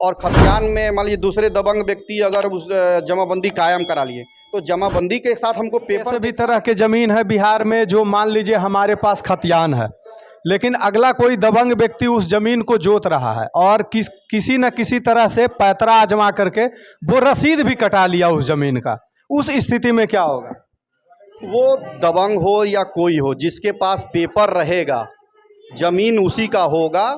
और खतियान में मान लीजिए दूसरे दबंग व्यक्ति अगर उस जमाबंदी कायम करा लिए तो जमाबंदी के साथ हमको पेपर भी तरह के ज़मीन है बिहार में जो मान लीजिए हमारे पास खतियान है, लेकिन अगला कोई दबंग व्यक्ति उस ज़मीन को जोत रहा है और किसी न किसी तरह से पैतरा आजमा करके वो रसीद भी कटा लिया उस ज़मीन का, उस स्थिति में क्या होगा? वो दबंग हो या कोई हो, जिसके पास पेपर रहेगा ज़मीन उसी का होगा।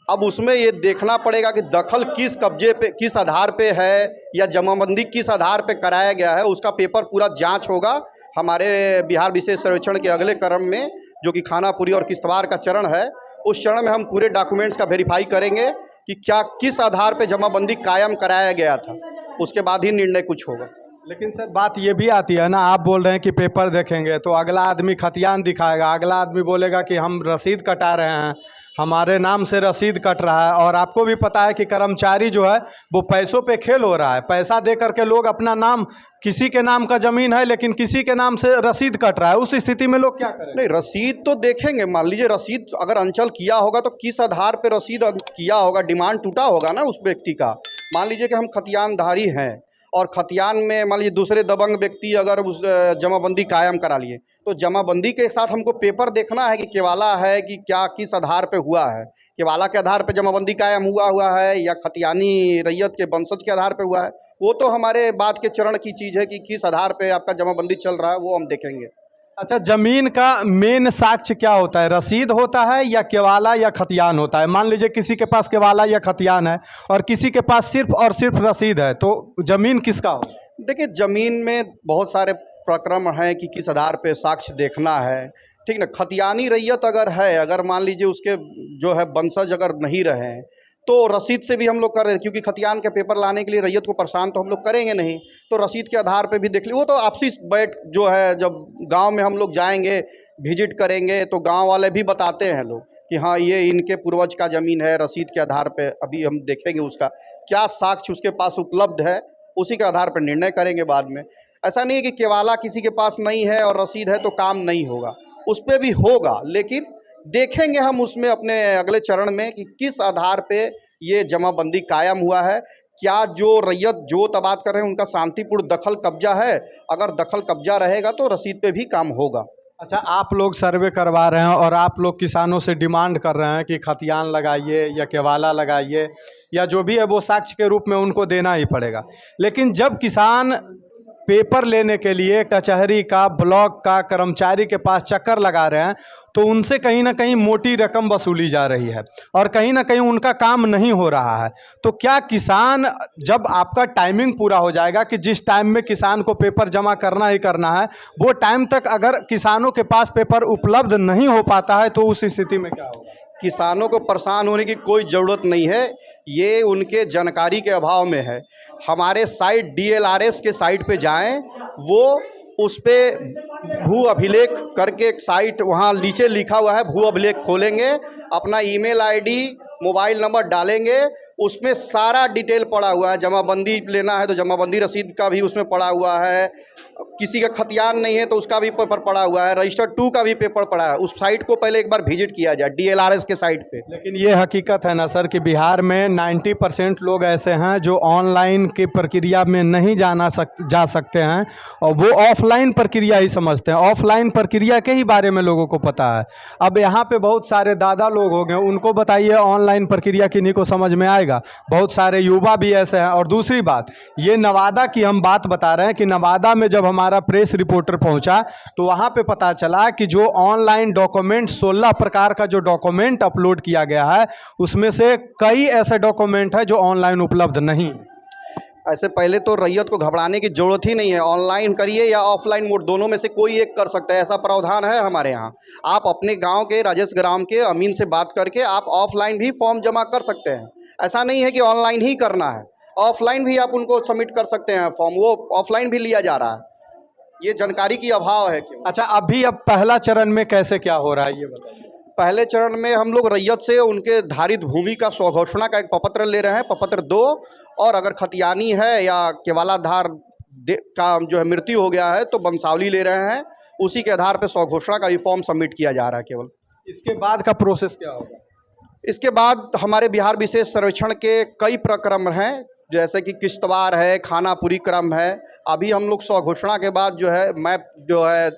अब उसमें ये देखना पड़ेगा कि दखल किस कब्जे पे, किस आधार पे है या जमाबंदी किस आधार पे कराया गया है, उसका पेपर पूरा जांच होगा। हमारे बिहार विशेष सर्वेक्षण के अगले क्रम में जो कि खानापुरी और किश्तवाड़ का चरण है, उस चरण में हम पूरे डॉक्यूमेंट्स का वेरीफाई करेंगे कि क्या किस आधार पे जमाबंदी कायम कराया गया था, उसके बाद ही निर्णय कुछ होगा। लेकिन सर बात ये भी आती है ना, आप बोल रहे हैं कि पेपर देखेंगे तो अगला आदमी खतियान दिखाएगा, अगला आदमी बोलेगा कि हम रसीद कटा रहे हैं, हमारे नाम से रसीद कट रहा है। और आपको भी पता है कि कर्मचारी जो है वो पैसों पे खेल हो रहा है, पैसा दे करके लोग अपना नाम, किसी के नाम का ज़मीन है लेकिन किसी के नाम से रसीद कट रहा है, उस स्थिति में लोग क्या करें? नहीं, रसीद तो देखेंगे। मान लीजिए रसीद अगर अंचल किया होगा तो किस आधार पे रसीद किया होगा, डिमांड टूटा होगा ना उस व्यक्ति का। मान लीजिए कि हम खतियानधारी हैं और खतियान में मान लीजिए दूसरे दबंग व्यक्ति अगर उस जमाबंदी कायम करा लिए तो जमाबंदी के साथ हमको पेपर देखना है कि केवाला है कि क्या, किस आधार पे हुआ है, केवाला के आधार पे जमाबंदी कायम हुआ है या खतियानी रैयत के वंशज के आधार पे हुआ है। वो तो हमारे बाद के चरण की चीज़ है कि किस आधार पे आपका जमाबंदी चल रहा है, वो हम देखेंगे। अच्छा, ज़मीन का मेन साक्ष्य क्या होता है? रसीद होता है या केवाला या खतियान होता है? मान लीजिए किसी के पास केवाला या खतियान है और किसी के पास सिर्फ और सिर्फ रसीद है, तो ज़मीन किसका हो? देखिए, ज़मीन में बहुत सारे प्रक्रम हैं कि किस आधार पे साक्ष्य देखना है, ठीक ना। खतियानी रैयत अगर है, अगर मान लीजिए उसके जो है वंशज अगर नहीं रहे तो रसीद से भी हम लोग कर रहे हैं, क्योंकि खतियान के पेपर लाने के लिए रैयत को परेशान तो हम लोग करेंगे नहीं, तो रसीद के आधार पे भी देख ली। वो तो आपसी बैठ जो है, जब गांव में हम लोग जाएंगे, विजिट करेंगे तो गांव वाले भी बताते हैं लोग कि हाँ ये इनके पूर्वज का ज़मीन है, रसीद के आधार पे अभी हम देखेंगे उसका क्या साक्ष्य उसके पास उपलब्ध है, उसी के आधार पर निर्णय करेंगे बाद में। ऐसा नहीं है कि केवाला किसी के पास नहीं है और रसीद है तो काम नहीं होगा, उस पर भी होगा, लेकिन देखेंगे हम उसमें अपने अगले चरण में कि किस आधार पे ये जमाबंदी कायम हुआ है। क्या जो रैयत जो तबाद कर रहे हैं उनका शांतिपूर्ण दखल कब्जा है, अगर दखल कब्जा रहेगा तो रसीद पे भी काम होगा। अच्छा, आप लोग सर्वे करवा रहे हैं और आप लोग किसानों से डिमांड कर रहे हैं कि खतियान लगाइए या केवाला लगाइए या जो भी है वो साक्ष्य के रूप में उनको देना ही पड़ेगा। लेकिन जब किसान पेपर लेने के लिए कचहरी का, ब्लॉक का कर्मचारी के पास चक्कर लगा रहे हैं तो उनसे कहीं ना कहीं मोटी रकम वसूली जा रही है और कहीं ना कहीं उनका काम नहीं हो रहा है। तो क्या किसान, जब आपका टाइमिंग पूरा हो जाएगा कि जिस टाइम में किसान को पेपर जमा करना ही करना है, वो टाइम तक अगर किसानों के पास पेपर उपलब्ध नहीं हो पाता है तो उस स्थिति में क्या होगा? किसानों को परेशान होने की कोई ज़रूरत नहीं है, ये उनके जानकारी के अभाव में है। हमारे साइट DLRS के साइट पे जाएं, वो उस पर भू अभिलेख करके एक साइट वहाँ नीचे लिखा हुआ है, भू अभिलेख खोलेंगे, अपना ईमेल ID मोबाइल नंबर डालेंगे, उसमें सारा डिटेल पड़ा हुआ है। जमाबंदी लेना है तो जमाबंदी रसीद का भी उसमें पड़ा हुआ है, किसी का खतियान नहीं है तो उसका भी पेपर पड़ा हुआ है, रजिस्टर 2 का भी पेपर पड़ा है। उस साइट को पहले एक बार विजिट किया जाए DLRS के साइट पे। लेकिन ये हकीकत है ना सर कि बिहार में 90% लोग ऐसे हैं जो ऑनलाइन की प्रक्रिया में नहीं जा सकते हैं और वो ऑफलाइन प्रक्रिया ही समझते हैं, ऑफलाइन प्रक्रिया के ही बारे में लोगों को पता है। अब यहाँ पे बहुत सारे दादा लोग हो गए, उनको बताइए ऑनलाइन प्रक्रिया किन्हीं को समझ में आएगा? बहुत सारे युवा भी ऐसे हैं। और दूसरी बात, ये नवादा की हम बात बता रहे हैं कि नवादा में जब हमारा प्रेस रिपोर्टर पहुंचा तो वहां पे पता चला कि जो ऑनलाइन डॉक्यूमेंट 16 प्रकार का जो डॉक्यूमेंट अपलोड किया गया है उसमें से कई ऐसे डॉक्यूमेंट है जो ऑनलाइन उपलब्ध नहीं। ऐसे पहले तो रैयत को घबराने की ज़रूरत ही नहीं है, ऑनलाइन करिए या ऑफलाइन मोड, दोनों में से कोई एक कर सकता है, ऐसा प्रावधान है हमारे यहाँ। आप अपने गांव के राजेश ग्राम के अमीन से बात करके आप ऑफलाइन भी फॉर्म जमा कर सकते हैं। ऐसा नहीं है कि ऑनलाइन ही करना है, ऑफलाइन भी आप उनको सबमिट कर सकते हैं फॉर्म, वो ऑफलाइन भी लिया जा रहा है। ये जानकारी की अभाव है क्यों। अच्छा, अभी अब पहला चरण में कैसे क्या हो रहा है ये बताइए? पहले चरण में हम लोग रैयत से उनके धारित भूमि का स्वघोषणा का एक प्रपत्र ले रहे हैं, प्रपत्र 2, और अगर खतियानी है या केवालाधार का जो है मृत्यु हो गया है तो वंशावली ले रहे हैं, उसी के आधार पर स्वघोषणा का भी फॉर्म सबमिट किया जा रहा है केवल। इसके बाद का प्रोसेस क्या होगा? इसके बाद हमारे बिहार विशेष सर्वेक्षण के कई प्रक्रम हैं, जैसे कि किश्तवाड़ है, खानापुरी क्रम है। अभी हम लोग स्वघोषणा के बाद जो है मैप जो है,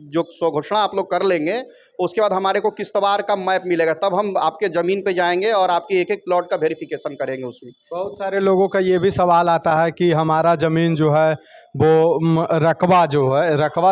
जो स्वघोषणा आप लोग कर लेंगे, उसके बाद हमारे को किश्तवाड़ का मैप मिलेगा, तब हम आपके ज़मीन पे जाएंगे और आपकी एक एक प्लॉट का वेरिफिकेशन करेंगे उसमें। बहुत सारे लोगों का ये भी सवाल आता है कि हमारा ज़मीन जो है वो रकबा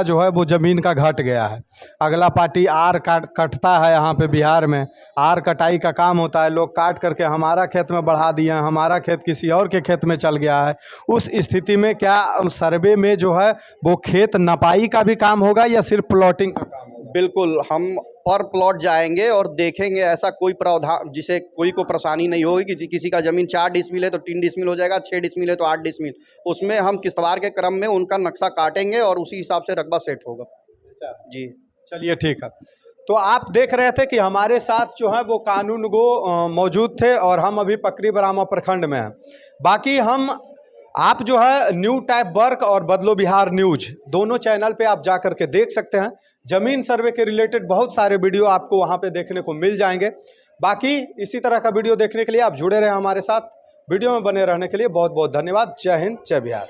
जो है वो ज़मीन का घट गया है। अगला पार्टी आर कटता है यहाँ पे बिहार में, आर कटाई का काम होता है, लोग काट करके हमारा खेत में बढ़ा दिए हैं, हमारा खेत किसी और के खेत में चल गया है। उस स्थिति में क्या सर्वे में जो है वो खेत नपाई का भी काम होगा या सिर्फ प्लॉटिंग का काम होगा? बिल्कुल, हम पर प्लॉट जाएंगे और देखेंगे, ऐसा कोई प्रावधान जिसे कोई को परेशानी नहीं होगी कि किसी का ज़मीन 4 डिसमिल है तो 3 डिसमिल हो जाएगा, 6 डिसमिल है तो 8 डिसमिल। उसमें हम किश्तवाड़ के क्रम में उनका नक्शा काटेंगे और उसी हिसाब से रकबा सेट होगा। जी, चलिए ठीक है। तो आप देख रहे थे कि हमारे साथ जो है वो कानूनगो मौजूद थे और हम अभी पकरी बरामा प्रखंड में हैं। बाकी आप जो है न्यू टाइप वर्क और बदलो बिहार न्यूज दोनों चैनल पे आप जा करके देख सकते हैं। ज़मीन सर्वे के रिलेटेड बहुत सारे वीडियो आपको वहाँ पे देखने को मिल जाएंगे। बाकी इसी तरह का वीडियो देखने के लिए आप जुड़े रहें हमारे साथ। वीडियो में बने रहने के लिए बहुत बहुत धन्यवाद। जय हिंद, जय बिहार।